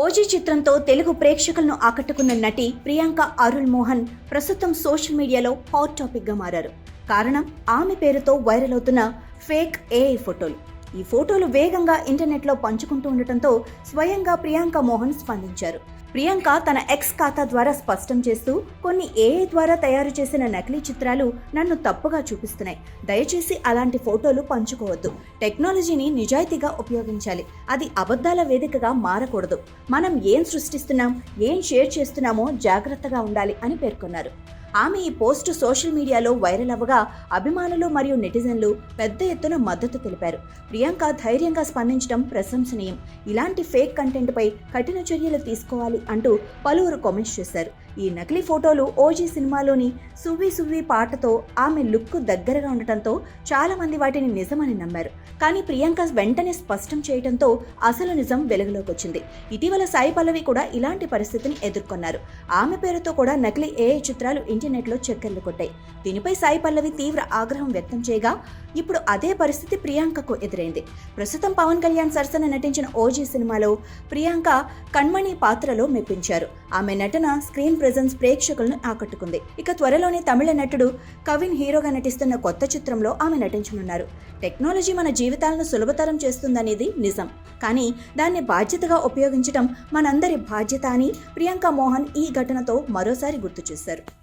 OG చిత్రంతో తెలుగు ప్రేక్షకులను ఆకట్టుకున్న నటి ప్రియాంక అరుళ్ మోహన్ ప్రస్తుతం సోషల్ మీడియాలో హాట్ టాపిక్గా మారారు. కారణం ఆమె పేరుతో వైరల్ అవుతున్న ఫేక్ ఏఐ ఫోటోలు. ఈ ఫోటోలు వేగంగా ఇంటర్నెట్లో పంచుకుంటూ ఉండటంతో స్వయంగా ప్రియాంక మోహన్ స్పందించారు. ప్రియాంక తన ఎక్స్ ఖాతా ద్వారా స్పష్టం చేస్తూ, కొన్ని ఏఐ ద్వారా తయారు చేసిన నకిలీ చిత్రాలు నన్ను తప్పుగా చూపిస్తున్నాయి. దయచేసి అలాంటి ఫోటోలు పంచుకోవద్దు. టెక్నాలజీని నిజాయితీగా ఉపయోగించాలి. అది అబద్ధాల వేదికగా మారకూడదు. మనం ఏం సృష్టిస్తున్నాం, ఏం షేర్ చేస్తున్నామో జాగ్రత్తగా ఉండాలి అని పేర్కొన్నారు. ఆమె ఈ పోస్టు సోషల్ మీడియాలో వైరల్ అవ్వగా అభిమానులు మరియు నెటిజన్లు పెద్ద ఎత్తున మద్దతు తెలిపారు. ప్రియాంక ధైర్యంగా స్పందించడం ప్రశంసనీయం. ఇలాంటి ఫేక్ కంటెంట్పై కఠిన చర్యలు తీసుకోవాలి అంటూ పలువురు కామెంట్స్ చేశారు. ఈ నకిలీ ఫోటోలు ఓజీ సినిమాలోని సువ్వి సువ్వి పాటతో ఆమె లుక్ దగ్గరగా ఉండటంతో చాలా మంది వాటిని నిజమని నమ్మారు. కానీ ప్రియాంక వెంటనే స్పష్టం చేయడంతో అసలు నిజం వెలుగులోకి వచ్చింది. ఇటీవల సాయి పల్లవి కూడా ఇలాంటి పరిస్థితిని ఎదుర్కొన్నారు. ఆమె పేరుతో కూడా నకిలీ ఏఐ చిత్రాలు ఇంటర్నెట్లో చక్కర్లు కొట్టాయి. దీనిపై సాయి పల్లవి తీవ్ర ఆగ్రహం వ్యక్తం చేయగా ఇప్పుడు అదే పరిస్థితి ప్రియాంకకు ఎదురైంది. ప్రస్తుతం పవన్ కళ్యాణ్ సరసన నటించిన ఓజీ సినిమాలో ప్రియాంక కణ్మణి పాత్రలో మెప్పించారు. ఆమె నటన, స్క్రీన్ ప్రెజెన్స్ ప్రేక్షకులను ఆకట్టుకుంది. ఇక త్వరలోనే తమిళ నటుడు కవిన్ హీరోగా నటిస్తున్న కొత్త చిత్రంలో ఆమె నటించనున్నారు. టెక్నాలజీ మన జీవితాలను సులభతరం చేస్తుందనేది నిజం. కానీ దాన్ని బాధ్యతగా ఉపయోగించడం మనందరి బాధ్యత అని ప్రియాంక మోహన్ ఈ ఘటనతో మరోసారి గుర్తు చేశారు.